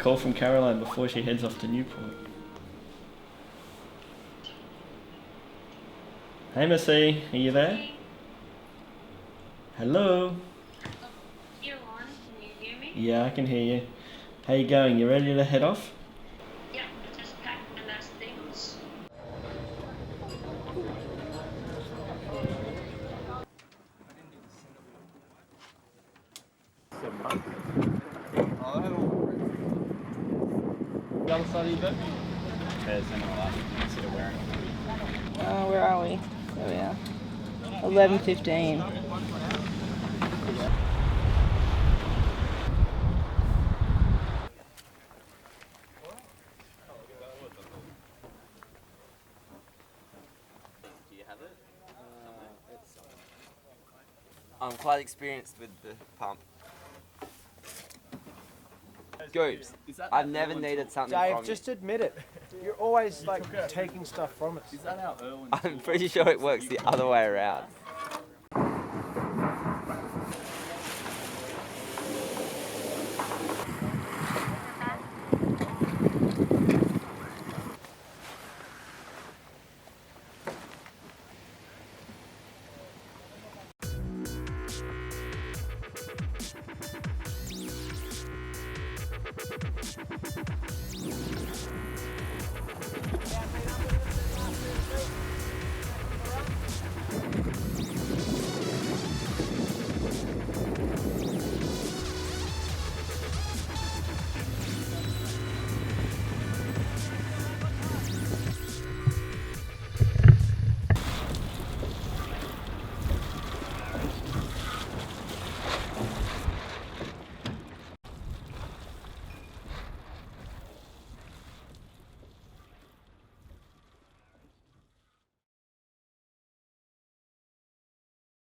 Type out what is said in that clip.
call from Caroline before she heads off to Newport. Hey Missy, are you there? Hello? You're on, can you hear me? Yeah, I can hear you. How you going? You ready to head off? Yeah, I just packed my last things. The other side of your boat? There's anyone else consider wearing. Where are we? There we are. 11:15. Do you have it? I'm quite experienced with the pump. Goops, I've never needed something Dave, from just admit it. You're always like taking stuff from us. you. I'm pretty sure it works the other way around.